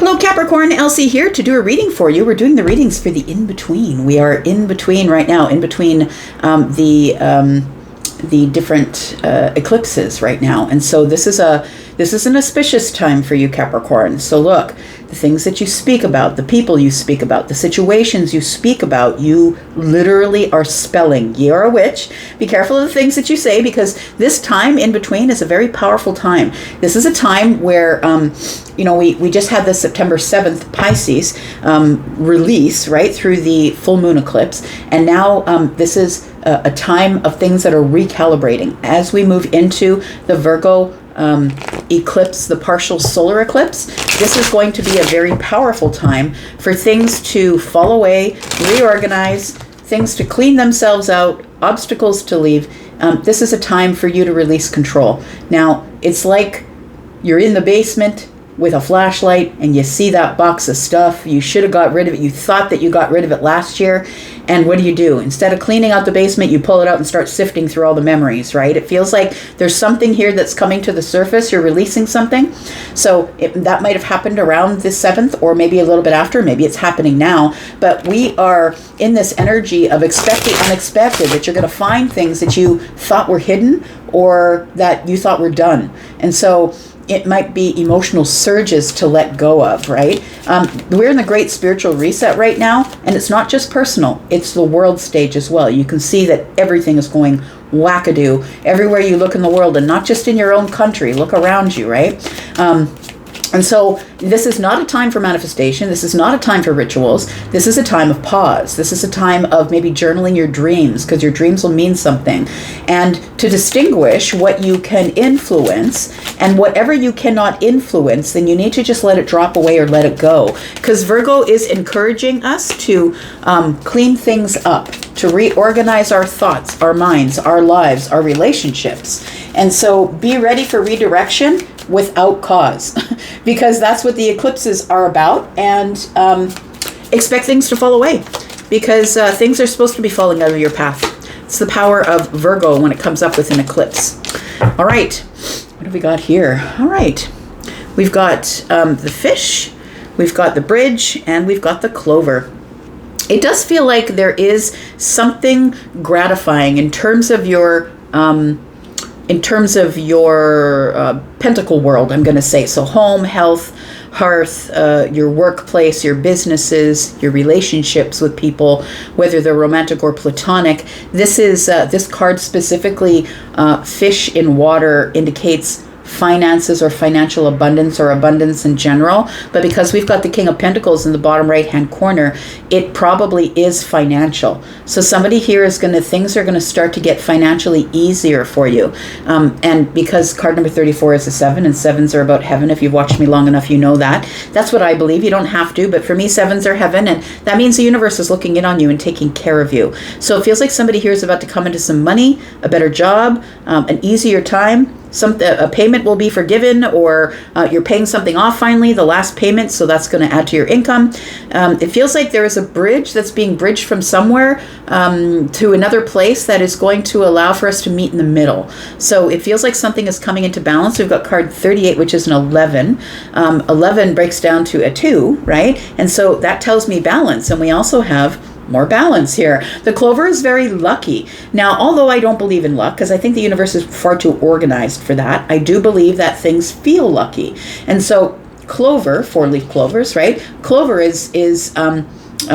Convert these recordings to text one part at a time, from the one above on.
Hello Capricorn, Elsie here to do a reading for you. We're doing the readings for the in-between. We are in between right now, in between the different eclipses right now. And so this is an auspicious time for you Capricorn. So look, the things that you speak about, the people you speak about, the situations you speak about, you literally are spelling. You're a witch. Be careful of the things that you say, because this time in between is a very powerful time. This is a time where, we just had the September 7th Pisces release, right, through the full moon eclipse. And now this is a time of things that are recalibrating. As we move into the Virgo eclipse, the partial solar eclipse, this is going to be a very powerful time for things to fall away, reorganize, things to clean themselves out, obstacles to leave. This is a time for you to release control. Now, it's like you're in the basement with a flashlight and you see that box of stuff. You should have got rid of it. You thought that you got rid of it last year. And what do? Instead of cleaning out the basement, you pull it out and start sifting through all the memories, right? It feels like there's something here that's coming to the surface. You're releasing something. So that might have happened around the 7th or maybe a little bit after. Maybe it's happening now. But we are in this energy of expect the unexpected, that you're going to find things that you thought were hidden or that you thought were done. And so it might be emotional surges to let go of, right? We're in the great spiritual reset right now, and it's not just personal, it's the world stage as well. You can see that everything is going wackadoo everywhere you look in the world, and not just in your own country. Look around you, right? And so this is not a time for manifestation. This is not a time for rituals. This is a time of pause. This is a time of maybe journaling your dreams, because your dreams will mean something. And to distinguish what you can influence and whatever you cannot influence, then you need to just let it drop away or let it go. Because Virgo is encouraging us to clean things up, to reorganize our thoughts, our minds, our lives, our relationships. And so be ready for redirection without cause, because that's what the eclipses are about. And expect things to fall away, because things are supposed to be falling out of your path. It's the power of Virgo when it comes up with an eclipse. All right, what have we got here? All right, we've got the fish, we've got the bridge, and we've got the clover. It does feel like there is something gratifying in terms of your pentacle world, I'm going to say. So home, health, hearth, your workplace, your businesses, your relationships with people, whether they're romantic or platonic. This card specifically, fish in water, indicates finances or financial abundance or abundance in general. But because we've got the King of Pentacles in the bottom right hand corner, it probably is financial. So somebody here things are going to start to get financially easier for you. And because card number 34 is a 7, and 7s are about heaven. If you've watched me long enough, you know that. That's what I believe. You don't have to, but for me, 7s are heaven, and that means the universe is looking in on you and taking care of you. So it feels like somebody here is about to come into some money, a better job, an easier time. A payment will be forgiven, or you're paying something off finally, the last payment, so that's going to add to your income. It feels like there is a bridge that's being bridged from somewhere to another place that is going to allow for us to meet in the middle. So it feels like something is coming into balance. We've got card 38, which is an 11. 11 breaks down to a 2, right? And so that tells me balance, and we also have more balance here. The clover is very lucky. Now, although I don't believe in luck, because I think the universe is far too organized for that, I do believe that things feel lucky. And so clover, 4-leaf clovers, right? Clover is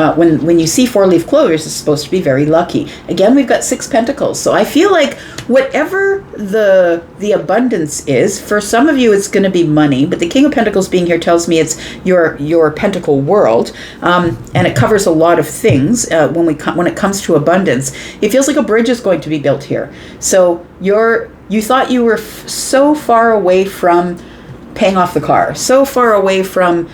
when you see 4-leaf clovers, it's supposed to be very lucky. Again, we've got 6 pentacles. So I feel like whatever the abundance is, for some of you, it's going to be money. But the King of Pentacles being here tells me it's your pentacle world. And it covers a lot of things when it comes to abundance. It feels like a bridge is going to be built here. So you thought you were so far away from paying off the car, so far away from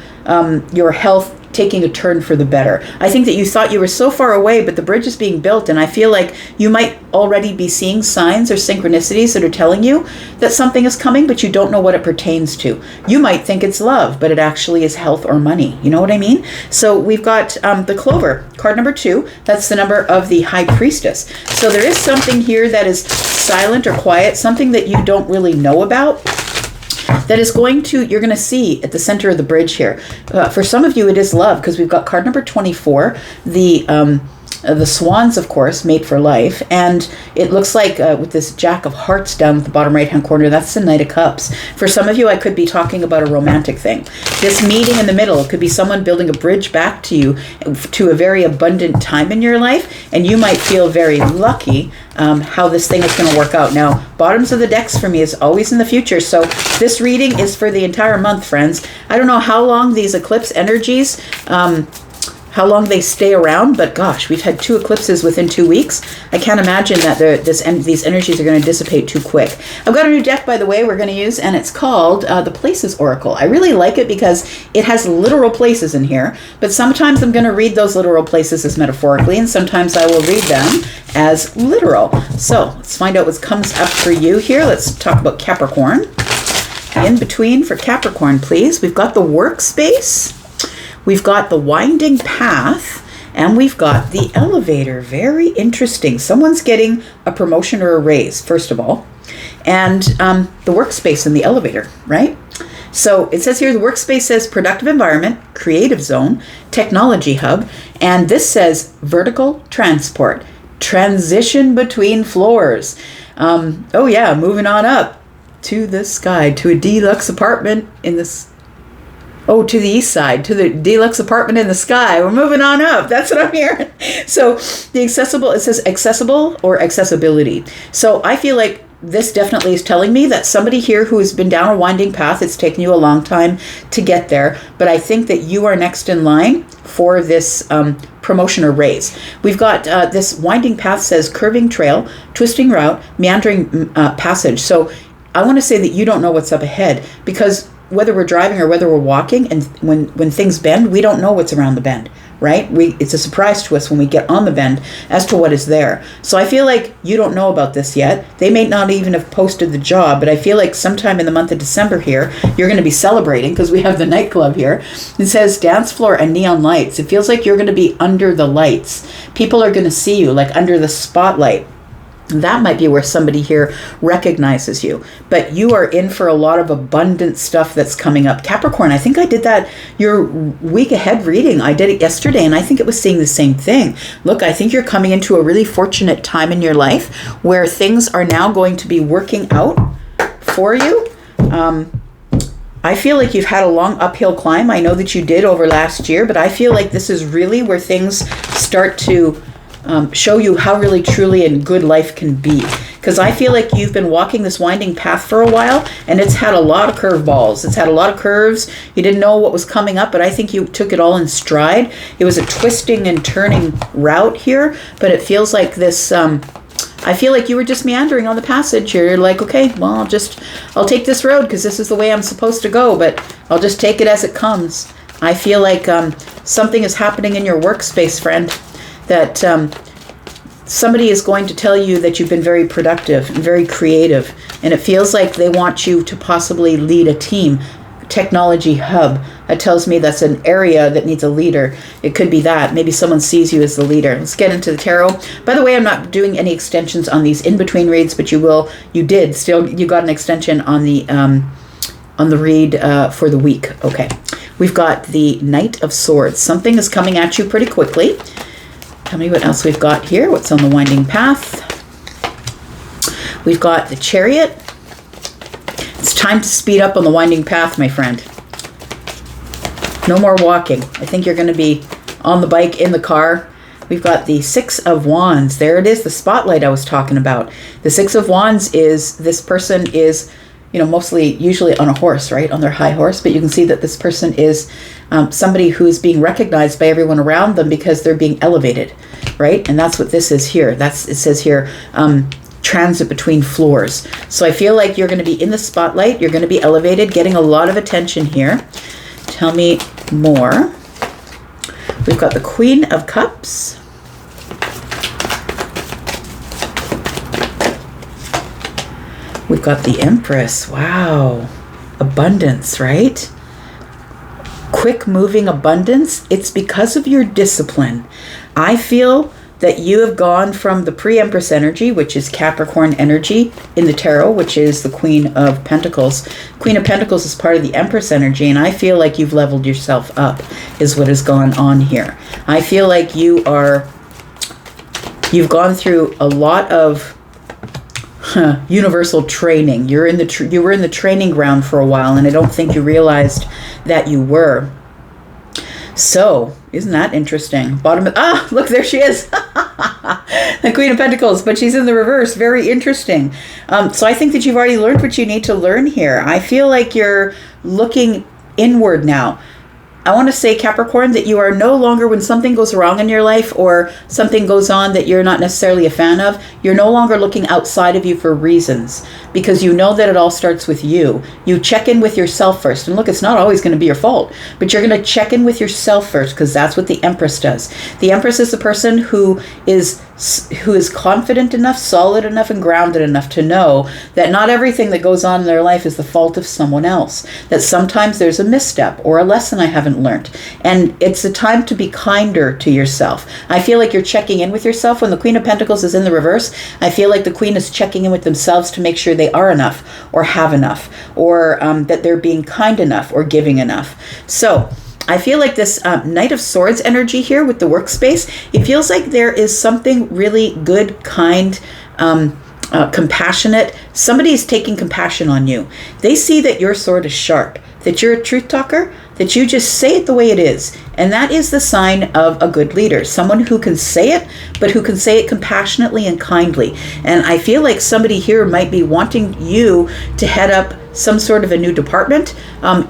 your health taking a turn for the better. I think that you thought you were so far away, but the bridge is being built, and I feel like you might already be seeing signs or synchronicities that are telling you that something is coming, but you don't know what it pertains to. You might think it's love, but it actually is health or money. You know what I mean? So we've got the clover, card number 2. That's the number of the High Priestess. So there is something here that is silent or quiet, something that you don't really know about. that is going to, you're going to see at the center of the bridge here. For some of you, it is love, because we've got card number 24, the swans, of course, made for life. And it looks like with this Jack of Hearts down at the bottom right-hand corner, that's the Knight of Cups. For some of you, I could be talking about a romantic thing. This meeting in the middle could be someone building a bridge back to you, to a very abundant time in your life. And you might feel very lucky how this thing is going to work out. Now, bottoms of the decks for me is always in the future. So this reading is for the entire month, friends. I don't know how long these eclipse energies, how long they stay around, but gosh, we've had 2 eclipses within 2 weeks. I can't imagine that these energies are going to dissipate too quick. I've got a new deck, by the way, we're going to use, and it's called the Places Oracle. I really like it because it has literal places in here, but sometimes I'm going to read those literal places as metaphorically, and sometimes I will read them as literal. So let's find out what comes up for you here. Let's talk about Capricorn. In between for Capricorn, please. We've got the workspace. We've got the winding path, and we've got the elevator. Very interesting. Someone's getting a promotion or a raise, first of all, and the workspace in the elevator, right? So it says here, the workspace says productive environment, creative zone, technology hub, and this says vertical transport, transition between floors. Oh yeah, moving on up to the sky, to a deluxe apartment in this. Oh, to the east side, to the deluxe apartment in the sky. We're moving on up. That's what I'm hearing. So the accessible, it says accessible or accessibility. So I feel like this definitely is telling me that somebody here who has been down a winding path, it's taken you a long time to get there, but I think that you are next in line for this promotion or raise. We've got this winding path says curving trail, twisting route, meandering passage. So I want to say that you don't know what's up ahead, because whether we're driving or whether we're walking, and when things bend, we don't know what's around the bend, right? It's a surprise to us when we get on the bend as to what is there. So I feel like you don't know about this yet. They may not even have posted the job, but I feel like sometime in the month of December here, you're going to be celebrating, because we have the nightclub here. It says dance floor and neon lights. It feels like you're going to be under the lights. People are going to see you like under the spotlight. That might be where somebody here recognizes you, but you are in for a lot of abundant stuff that's coming up. Capricorn, I think I did that, your week ahead reading. I did it yesterday, and I think it was saying the same thing. Look, I think you're coming into a really fortunate time in your life where things are now going to be working out for you. I feel like you've had a long uphill climb. I know that you did over last year, but I feel like this is really where things start to show you how really truly and good life can be. Because I feel like you've been walking this winding path for a while, and it's had a lot of curveballs. It's had a lot of curves. You didn't know what was coming up, but I think you took it all in stride. It was a twisting and turning route here, but it feels like this, I feel like you were just meandering on the passage. You're like, okay, well, I'll take this road because this is the way I'm supposed to go, but I'll just take it as it comes. I feel like something is happening in your workspace, friend, that somebody is going to tell you that you've been very productive and very creative, and it feels like they want you to possibly lead a team. Technology hub, that tells me that's an area that needs a leader. It could be that. Maybe someone sees you as the leader. Let's get into the tarot. By the way, I'm not doing any extensions on these in-between reads, but you got an extension on the read for the week. Okay. We've got the Knight of Swords. Something is coming at you pretty quickly. Tell me what else we've got here. What's on the winding path? We've got the Chariot. It's time to speed up on the winding path, my friend. No more walking. I think you're going to be on the bike, in the car. We've got the Six of Wands. There it is, the spotlight I was talking about. The Six of Wands is, this person is, usually on a horse, right? On their high horse. But you can see that this person is somebody who is being recognized by everyone around them because they're being elevated, right? And that's what this is here. It says here, transit between floors. So I feel like you're going to be in the spotlight. You're going to be elevated, getting a lot of attention here. Tell me more. We've got the Queen of Cups. We've got the Empress. Wow. Abundance, right? Quick moving abundance. It's because of your discipline. I feel that you have gone from the pre-Empress energy, which is Capricorn energy in the tarot, which is the Queen of Pentacles. Queen of Pentacles is part of the Empress energy, and I feel like you've leveled yourself up, is what has gone on here. I feel like you've gone through a lot of universal training. You were in the training ground for a while, and I don't think you realized that you were. So, isn't that interesting? Look, there she is. The Queen of Pentacles, but she's in the reverse. Very interesting. So I think that you've already learned what you need to learn here. I feel like you're looking inward now. I want to say, Capricorn, that you are no longer, when something goes wrong in your life or something goes on that you're not necessarily a fan of, you're no longer looking outside of you for reasons, because you know that it all starts with you. You check in with yourself first. And look, it's not always going to be your fault, but you're going to check in with yourself first, because that's what the Empress does. The Empress is the person who is confident enough, solid enough, and grounded enough to know that not everything that goes on in their life is the fault of someone else. That sometimes there's a misstep or a lesson I haven't learned. And it's a time to be kinder to yourself. I feel like you're checking in with yourself. When the Queen of Pentacles is in the reverse, I feel like the Queen is checking in with themselves to make sure they are enough or have enough, or that they're being kind enough or giving enough. So I feel like this Knight of Swords energy here with the workspace, it feels like there is something really good, kind, compassionate. Somebody is taking compassion on you. They see that your sword is sharp, that you're a truth talker, that you just say it the way it is. And that is the sign of a good leader, someone who can say it, but who can say it compassionately and kindly. And I feel like somebody here might be wanting you to head up some sort of a new department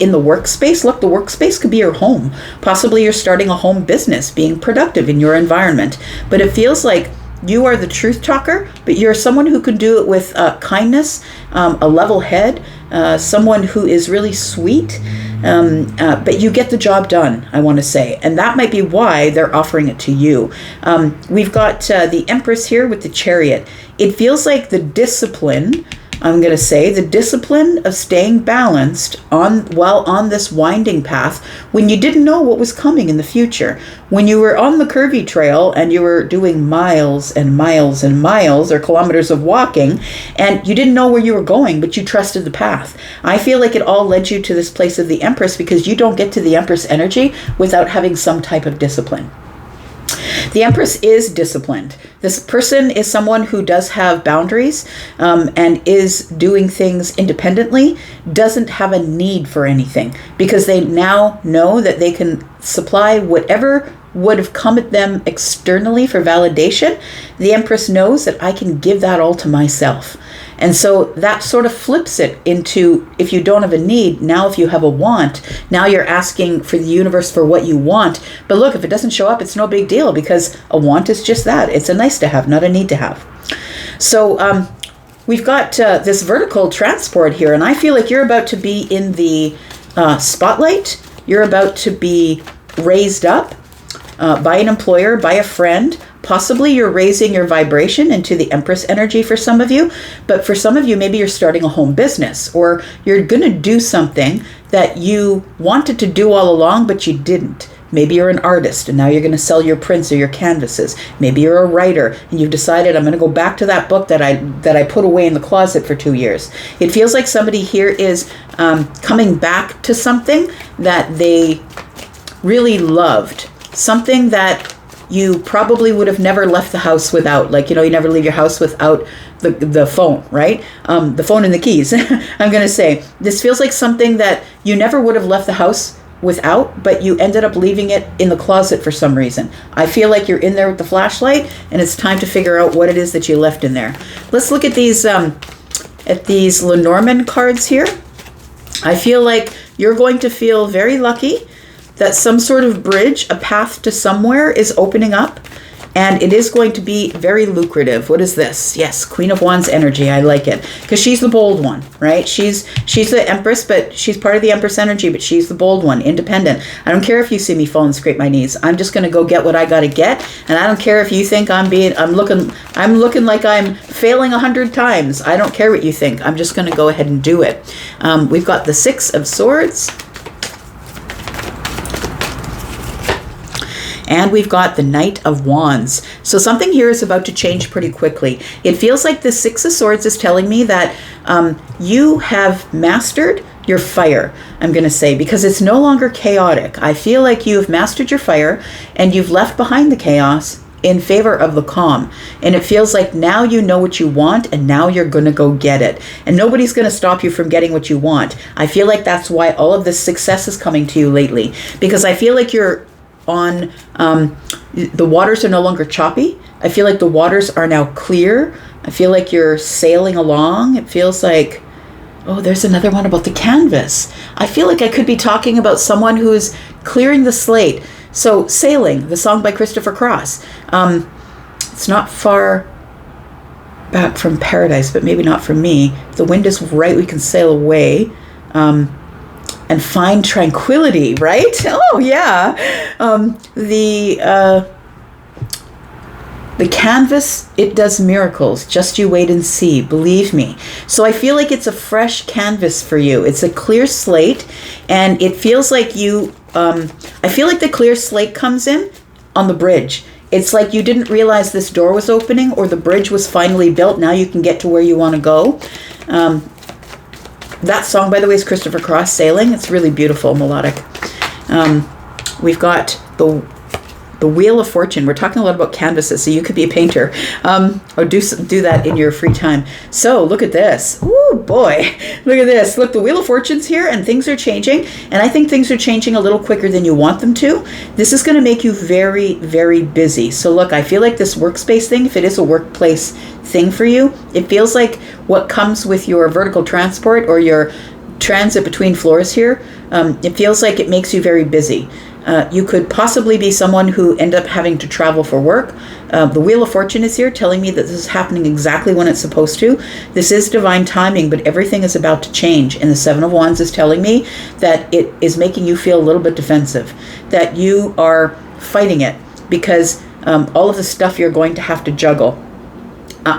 in the workspace. Look, the workspace could be your home. Possibly you're starting a home business, being productive in your environment. But it feels like you are the truth talker, but you're someone who can do it with kindness, a level head, someone who is really sweet, but you get the job done, I want to say. And that might be why they're offering it to you. We've got the Empress here with the Chariot. It feels like the discipline, I'm going to say, the discipline of staying balanced while on this winding path when you didn't know what was coming in the future. When you were on the curvy trail and you were doing miles and miles and miles or kilometers of walking, and you didn't know where you were going, but you trusted the path. I feel like it all led you to this place of the Empress, because you don't get to the Empress energy without having some type of discipline. The Empress is disciplined. This person is someone who does have boundaries and is doing things independently, doesn't have a need for anything, because they now know that they can supply whatever would have come at them externally for validation. The Empress knows that I can give that all to myself. And so that sort of flips it into, if you don't have a need, now if you have a want, now you're asking for the universe for what you want. But look, if it doesn't show up, it's no big deal, because a want is just that. It's a nice to have, not a need to have. So we've got this vertical transport here, and I feel like you're about to be in the spotlight. You're about to be raised up by an employer, by a friend. Possibly you're raising your vibration into the Empress energy for some of you, but for some of you, maybe you're starting a home business, or you're going to do something that you wanted to do all along, but you didn't. Maybe you're an artist and now you're going to sell your prints or your canvases. Maybe you're a writer and you've decided, I'm going to go back to that book that I put away in the closet for 2 years. It feels like somebody here is coming back to something that they really loved, something that you probably would have never left the house without. Like, you never leave your house without the phone, right? The phone and the keys. I'm going to say, this feels like something that you never would have left the house without, but you ended up leaving it in the closet for some reason. I feel like you're in there with the flashlight, and it's time to figure out what it is that you left in there. Let's look at these Lenormand cards here. I feel like you're going to feel very lucky that some sort of bridge, a path to somewhere, is opening up, and it is going to be very lucrative. What is this? Yes, Queen of Wands energy. I like it, because she's the bold one, right? She's the Empress, but she's part of the Empress energy, but she's the bold one, independent. I don't care if you see me fall and scrape my knees. I'm just going to go get what I got to get, and I don't care if you think I'm looking like I'm failing 100 times. I don't care what you think. I'm just going to go ahead and do it. We've got the Six of Swords. And we've got the Knight of Wands. So something here is about to change pretty quickly. It feels like the Six of Swords is telling me that you have mastered your fire, I'm going to say, because it's no longer chaotic. I feel like you have mastered your fire and you've left behind the chaos in favor of the calm. And it feels like now you know what you want and now you're going to go get it. And nobody's going to stop you from getting what you want. I feel like that's why all of this success is coming to you lately, because I feel like you're on, the waters are no longer choppy. I feel like the waters are now clear. I feel like you're sailing along. It feels like, oh, there's another one about the canvas. I feel like I could be talking about someone who's clearing the slate. So Sailing, the song by Christopher Cross. It's not far back from paradise, but maybe not from me. The wind is right, we can sail away. And find tranquility, right? Oh, yeah. The canvas, it does miracles. Just you wait and see, believe me. So I feel like it's a fresh canvas for you. It's a clear slate, and it feels like you, I feel like the clear slate comes in on the bridge. It's like you didn't realize this door was opening or the bridge was finally built. Now you can get to where you want to go. That song, by the way, is Christopher Cross, Sailing. It's really beautiful, melodic. We've got the Wheel of Fortune. We're talking a lot about canvases, so you could be a painter, or do that in your free time. So look at this. Ooh, boy, look at this. Look, the Wheel of Fortune's here, and things are changing, and I think things are changing a little quicker than you want them to. This is going to make you very, very busy. So look, I feel like this workspace thing, if it is a workplace thing for you, it feels like what comes with your vertical transport or your transit between floors here, it feels like it makes you very busy. You could possibly be someone who end up having to travel for work. The Wheel of Fortune is here telling me that this is happening exactly when it's supposed to. This is divine timing, but everything is about to change. And the Seven of Wands is telling me that it is making you feel a little bit defensive, that you are fighting it because all of the stuff you're going to have to juggle.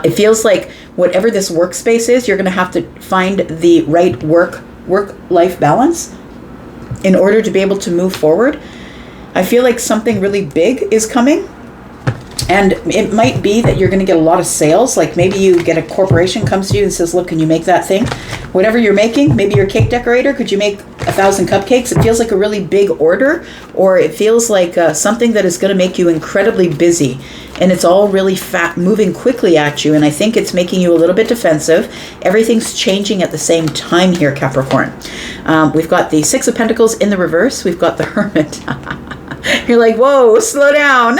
It feels like whatever this workspace is, you're going to have to find the right work-life balance in order to be able to move forward. I feel like something really big is coming, and it might be that you're going to get a lot of sales. Like maybe you get a corporation comes to you and says, look, can you make that thing? Whatever you're making, maybe you're a cake decorator. Could you make 1,000 cupcakes? It feels like a really big order, or it feels like something that is going to make you incredibly busy. And it's all really moving quickly at you. And I think it's making you a little bit defensive. Everything's changing at the same time here, Capricorn. We've got the Six of Pentacles in the reverse. We've got the Hermit. You're like, whoa, slow down.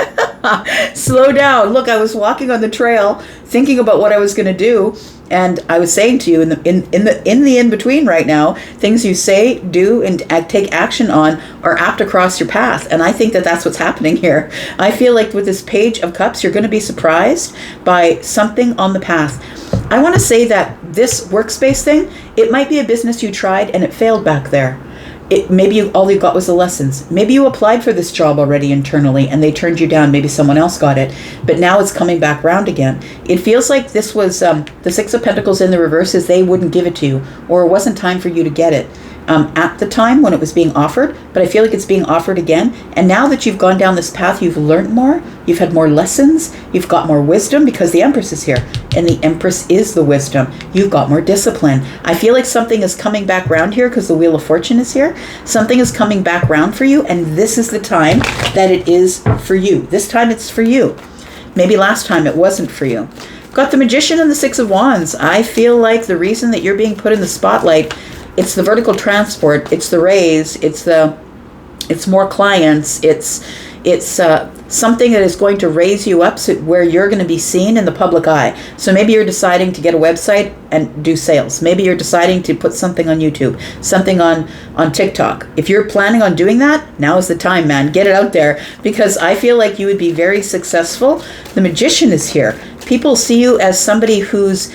Slow down. Look, I was walking on the trail thinking about what I was going to do. And I was saying to you in the in-between right now, things you say, do, and take action on are apt to cross your path. And I think that that's what's happening here. I feel like with this Page of Cups, you're going to be surprised by something on the path. I want to say that this workspace thing, it might be a business you tried and it failed back there. Maybe all you got was the lessons. Maybe you applied for this job already internally and they turned you down. Maybe someone else got it, but now it's coming back round again. It feels like this was the Six of Pentacles in the reverse is they wouldn't give it to you, or it wasn't time for you to get it at the time when it was being offered, but I feel like it's being offered again. And now that you've gone down this path, you've learned more, you've had more lessons, you've got more wisdom because the Empress is here and the Empress is the wisdom. You've got more discipline. I feel like something is coming back round here because the Wheel of Fortune is here. Something is coming back round for you, and this is the time that it is for you. This time it's for you. Maybe last time it wasn't for you. Got the Magician and the Six of Wands. I feel like the reason that you're being put in the spotlight, it's the vertical transport, it's the raise, it's more clients, it's something that is going to raise you up so where you're going to be seen in the public eye. So maybe you're deciding to get a website and do sales. Maybe you're deciding to put something on YouTube, something on TikTok. If you're planning on doing that, now is the time, man. Get it out there, because I feel like you would be very successful. The Magician is here. People see you as somebody who's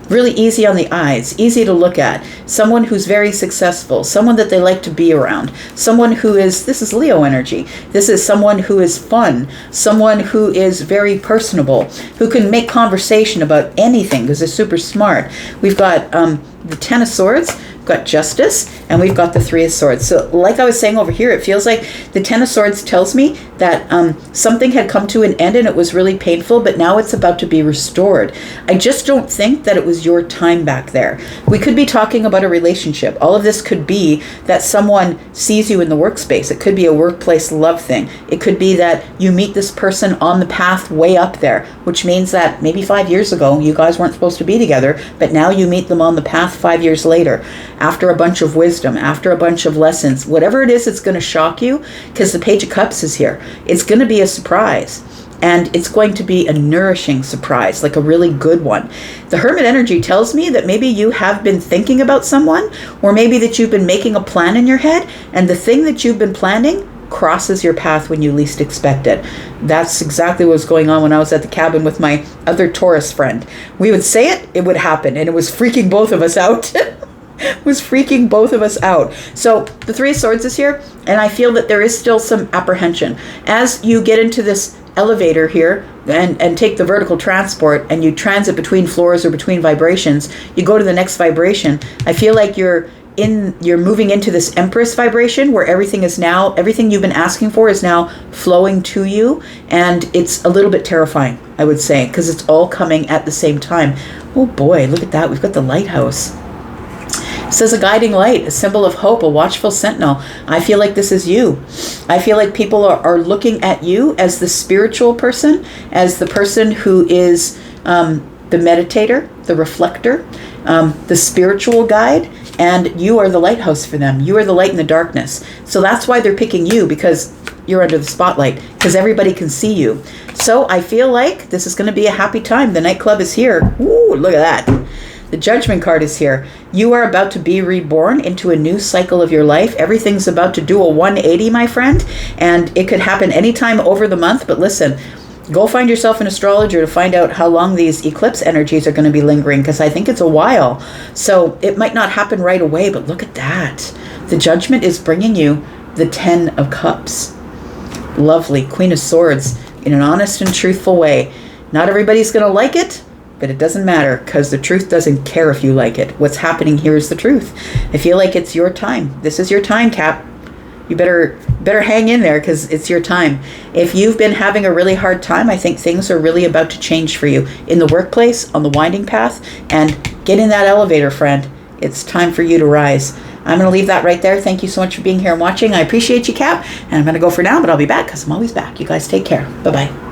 really easy on the eyes, easy to look at, someone who's very successful, someone that they like to be around, someone who is, this is Leo energy, this is someone who is fun, someone who is very personable, who can make conversation about anything because they're super smart. We've got the Ten of Swords, we've got Justice, and we've got the Three of Swords. So like I was saying over here, it feels like the Ten of Swords tells me that something had come to an end and it was really painful, but now it's about to be restored. I just don't think that it was your time back there. We could be talking about a relationship. All of this could be that someone sees you in the workspace. It could be a workplace love thing. It could be that you meet this person on the path way up there, which means that maybe 5 years ago you guys weren't supposed to be together, but now you meet them on the path 5 years later, after a bunch of wisdom, after a bunch of lessons. Whatever it is, it's going to shock you, because the Page of Cups is here. It's going to be a surprise. And it's going to be a nourishing surprise, like a really good one. The Hermit energy tells me that maybe you have been thinking about someone, or maybe that you've been making a plan in your head, and the thing that you've been planning crosses your path when you least expect it. That's exactly what was going on when I was at the cabin with my other Taurus friend. We would say it, it would happen, and it was freaking both of us out. Was freaking both of us out. So the Three of Swords is here, and I feel that there is still some apprehension. As you get into this elevator here and take the vertical transport and you transit between floors or between vibrations, you go to the next vibration. I feel like you're moving into this Empress vibration where everything you've been asking for is now flowing to you, and it's a little bit terrifying, I would say, because it's all coming at the same time. Oh boy, look at that. We've got the lighthouse. It says a guiding light, a symbol of hope, a watchful sentinel. I feel like this is you. I feel like people are looking at you as the spiritual person, as the person who is the meditator, the reflector, the spiritual guide, and you are the lighthouse for them. You are the light in the darkness. So that's why they're picking you, because you're under the spotlight, because everybody can see you. So I feel like this is going to be a happy time. The nightclub is here. Ooh, look at that. The Judgment card is here. You are about to be reborn into a new cycle of your life. Everything's about to do a 180, my friend, and it could happen anytime over the month. But listen, go find yourself an astrologer to find out how long these eclipse energies are going to be lingering, because I think it's a while. So it might not happen right away, but look at that. The Judgment is bringing you the 10 of Cups. Lovely. Queen of Swords in an honest and truthful way. Not everybody's going to like it, but it doesn't matter, because the truth doesn't care if you like it. What's happening here is the truth. I feel like it's your time. This is your time, Cap. You better hang in there, because it's your time. If you've been having a really hard time, I think things are really about to change for you. In the workplace, on the winding path, and get in that elevator, friend. It's time for you to rise. I'm going to leave that right there. Thank you so much for being here and watching. I appreciate you, Cap. And I'm going to go for now, but I'll be back, because I'm always back. You guys take care. Bye-bye.